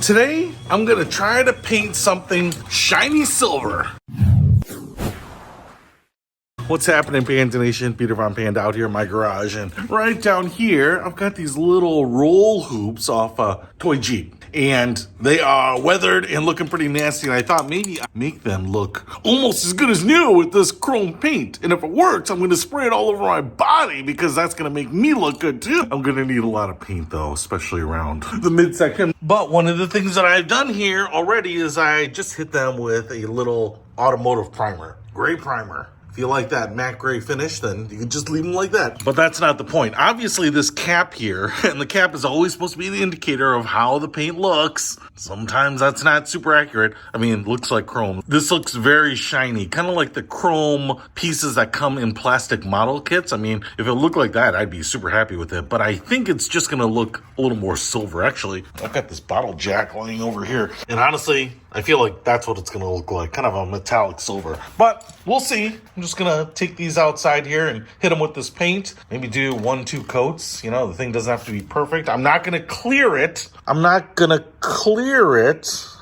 Today, I'm gonna try to paint something shiny silver. What's happening, Panda Nation? Peter Von Panda out here in my garage, and right down here, I've got these little roll hoops off a toy Jeep. And they are weathered and looking pretty nasty, and I thought maybe I'd make them look almost as good as new with this chrome paint. And if it works, I'm gonna spray it all over my body because that's gonna make me look good too. I'm gonna need a lot of paint though, especially around the midsection. But one of the things that I've done here already is I just hit them with a little automotive primer, gray primer. If you like that matte gray finish, then you can just leave them like that. But that's not the point. Obviously, this cap here, and the cap is always supposed to be the indicator of how the paint looks. Sometimes that's not super accurate. I mean, it looks like chrome. This looks very shiny, kind of like the chrome pieces that come in plastic model kits. I mean, if it looked like that, I'd be super happy with it. But I think it's just going to look a little more silver, actually. I've got this bottle jack laying over here. And honestly, I feel like that's what it's going to look like, kind of a metallic silver. But we'll see. I'm just going to take these outside here and hit them with this paint. Maybe do 1-2 coats. You know, the thing doesn't have to be perfect. I'm not going to clear it. I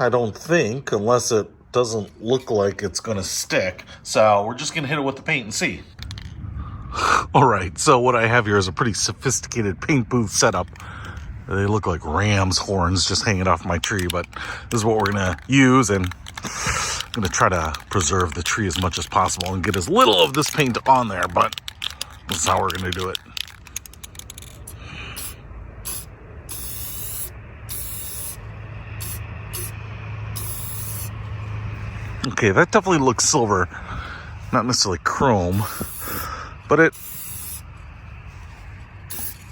don't think, unless it doesn't look like it's going to stick. So we're just going to hit it with the paint and see. All right, so what I have here is a pretty sophisticated paint booth setup. They look like ram's horns just hanging off my tree, but this is what we're gonna use, and I'm gonna try to preserve the tree as much as possible and get as little of this paint on there, but this is how we're gonna do it. Okay, that definitely looks silver, not necessarily chrome, but it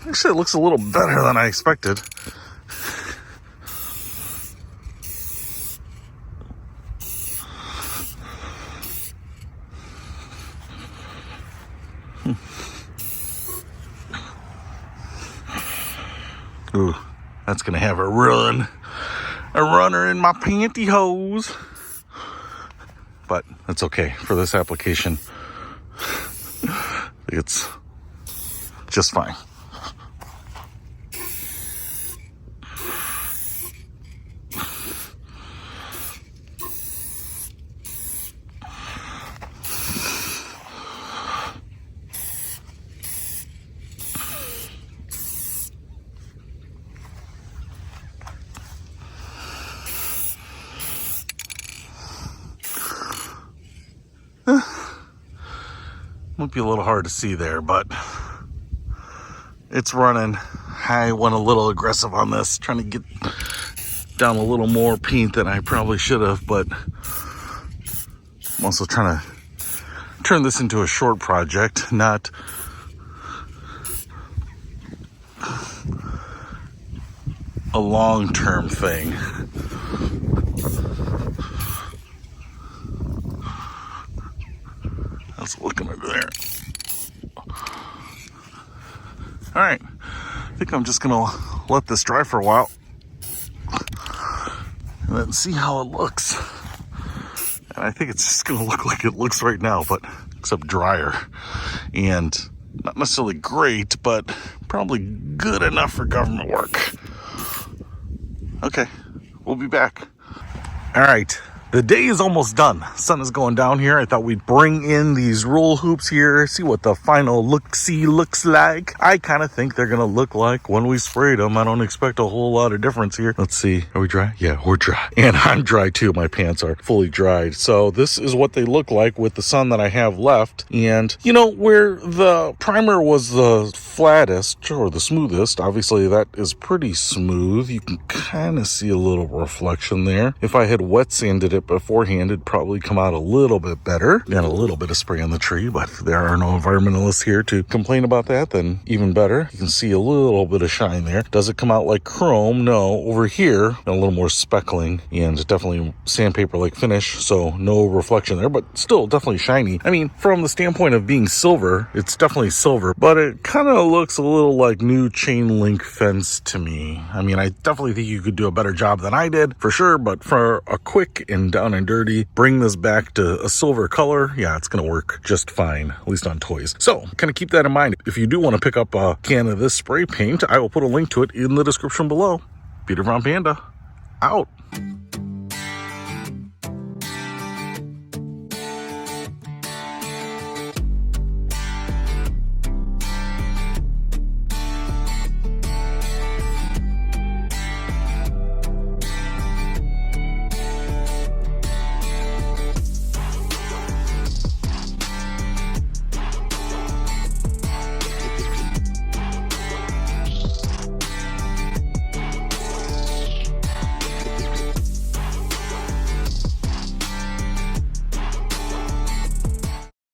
actually looks a little better than I expected. Ooh, that's gonna have a runner in my pantyhose. But that's okay for this application. It's just fine. Might be a little hard to see there, but it's running. I went a little aggressive on this, trying to get down a little more paint than I probably should have, but I'm also trying to turn this into a short project, not a long-term thing. How's it looking over there? All right, I think I'm just gonna let this dry for a while and then see how it looks. And I think it's just gonna look like it looks right now, but except drier. And not necessarily great, but probably good enough for government work. Okay, we'll be back. All right. The day is almost done. Sun is going down here. I thought we'd bring in these roll hoops here, see what the final look-see looks like. I kind of think they're going to look like when we sprayed them. I don't expect a whole lot of difference here. Let's see. Are we dry? Yeah, we're dry. And I'm dry too. My pants are fully dried. So this is what they look like with the sun that I have left. And, you know, where the primer was the flattest or the smoothest, obviously that is pretty smooth. You can kind of see a little reflection there. If I had wet sanded it beforehand, it'd probably come out a little bit better. And a little bit of spray on the tree, but there are no environmentalists here to complain about that, then even better. You can see a little bit of shine there. Does it come out like chrome? No. Over here, a little more speckling and definitely sandpaper-like finish, so no reflection there, but still definitely shiny. I mean, from the standpoint of being silver, it's definitely silver, but it kind of looks a little like new chain link fence to me. I mean, I definitely think you could do a better job than I did, for sure, but for a quick and down and dirty, bring this back to a silver color, yeah, it's gonna work just fine, at least on toys. So kind of keep that in mind. If you do want to pick up a can of this spray paint, I will put a link to it in the description below. Peter Von Panda, out.